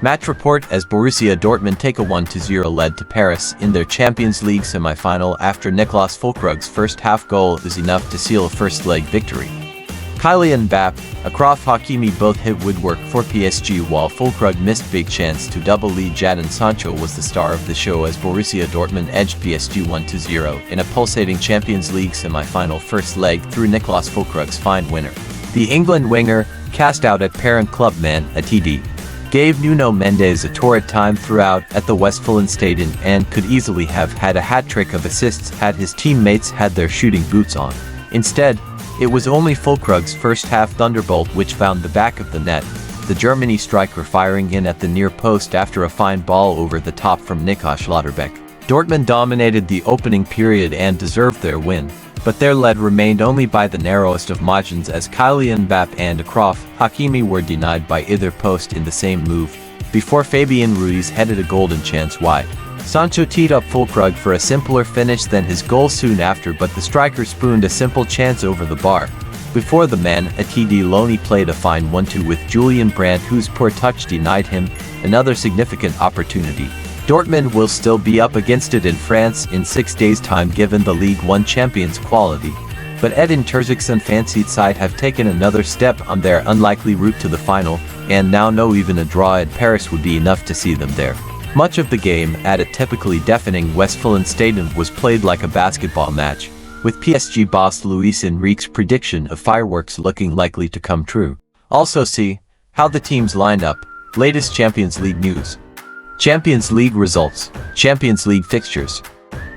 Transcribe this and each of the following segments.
Match report as Borussia Dortmund take a 1-0 lead to Paris in their Champions League semi-final after Niclas Fullkrug's first-half goal is enough to seal a first-leg victory. Kylian Mbappe, Achraf Hakimi both hit woodwork for PSG while Fullkrug missed big chance to double lead. Jadon Sancho was the star of the show as Borussia Dortmund edged PSG 1-0 in a pulsating Champions League semi-final first leg through Niclas Fullkrug's fine winner. The England winger, cast out at parent club Man Utd, gave Nuno Mendes a torrid time throughout at the Westfalenstadion and could easily have had a hat-trick of assists had his teammates had their shooting boots on. Instead, it was only Fullkrug's first-half thunderbolt which found the back of the net, the Germany striker firing in at the near post after a fine ball over the top from Nico Schlotterbeck. Dortmund dominated the opening period and deserved their win, but their lead remained only by the narrowest of margins as Kylian Mbappe and Achraf Hakimi were denied by either post in the same move, before Fabian Ruiz headed a golden chance wide. Sancho teed up Fullkrug for a simpler finish than his goal soon after, but the striker spooned a simple chance over the bar. Before the Man Utd Loney played a fine 1-2 with Julian Brandt, whose poor touch denied him another significant opportunity. Dortmund will still be up against it in France in 6 days' time given the League One champions' quality, but Edin Terzic's fancied side have taken another step on their unlikely route to the final, and now know even a draw at Paris would be enough to see them there. Much of the game at a typically deafening Westfalenstadion was played like a basketball match, with PSG boss Luis Enrique's prediction of fireworks looking likely to come true. Also see how the teams lined up, latest Champions League news, Champions League results, Champions League fixtures.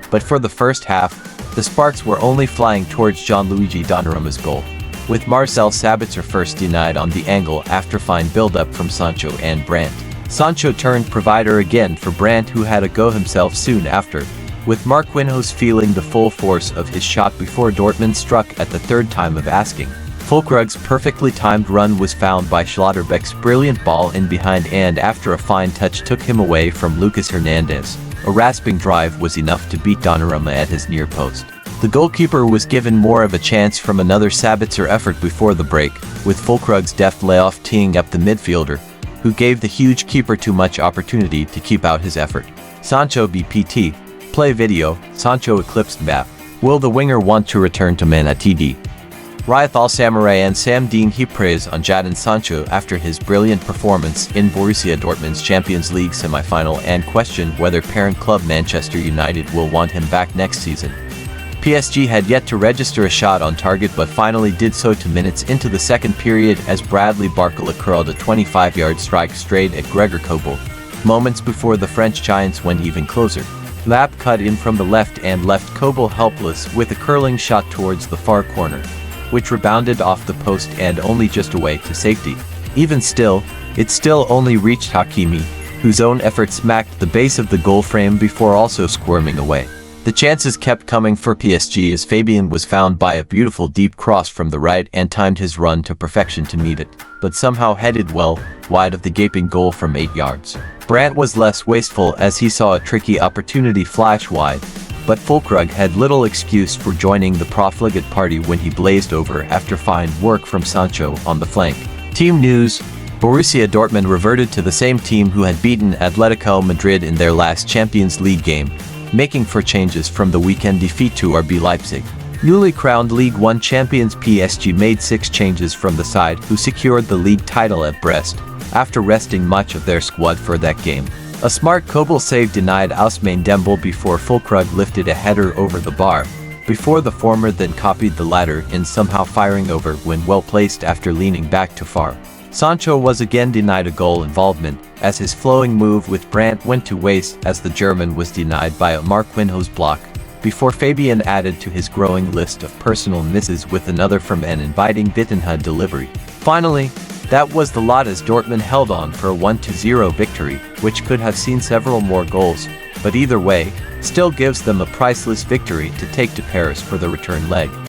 But for the first half, the sparks were only flying towards Gianluigi Donnarumma's goal, with Marcel Sabitzer first denied on the angle after fine build-up from Sancho and Brandt. Sancho turned provider again for Brandt, who had a go himself soon after, with Marquinhos feeling the full force of his shot before Dortmund struck at the third time of asking. Fullkrug's perfectly timed run was found by Schlotterbeck's brilliant ball in behind, and after a fine touch took him away from Lucas Hernandez, a rasping drive was enough to beat Donnarumma at his near post. The goalkeeper was given more of a chance from another Sabitzer effort before the break, with Fullkrug's deft layoff teeing up the midfielder, who gave the huge keeper too much opportunity to keep out his effort. Sancho BPT. Play video, Sancho eclipsed Mbappe. Will the winger want to return to Man Utd? Riyad Al Samarray and Sam Dean heap praise on Jadon Sancho after his brilliant performance in Borussia Dortmund's Champions League semi-final and question whether parent club Manchester United will want him back next season. PSG had yet to register a shot on target but finally did so 2 minutes into the second period as Bradley Barcola curled a 25-yard strike straight at Gregor Kobel, moments before the French giants went even closer. Lap cut in from the left and left Kobel helpless with a curling shot towards the far corner, which rebounded off the post and only just away to safety. Even still, it still only reached Hakimi, whose own effort smacked the base of the goal frame before also squirming away. The chances kept coming for PSG as Fabian was found by a beautiful deep cross from the right and timed his run to perfection to meet it, but somehow headed well wide of the gaping goal from 8 yards. Brandt was less wasteful as he saw a tricky opportunity flash wide, but Fullkrug had little excuse for joining the profligate party when he blazed over after fine work from Sancho on the flank. Team news: Borussia Dortmund reverted to the same team who had beaten Atletico Madrid in their last Champions League game, making for changes from the weekend defeat to RB Leipzig. Newly crowned League One champions PSG made 6 changes from the side who secured the league title at Brest, after resting much of their squad for that game. A smart Kobel save denied Ousmane Dembele before Fullkrug lifted a header over the bar, before the former then copied the latter in somehow firing over when well placed after leaning back too far. Sancho was again denied a goal involvement, as his flowing move with Brandt went to waste as the German was denied by a Marquinhos block, before Fabian added to his growing list of personal misses with another from an inviting Bittenhud delivery. Finally, that was the lot as Dortmund held on for a 1-0 victory, which could have seen several more goals, but either way, still gives them a priceless victory to take to Paris for the return leg.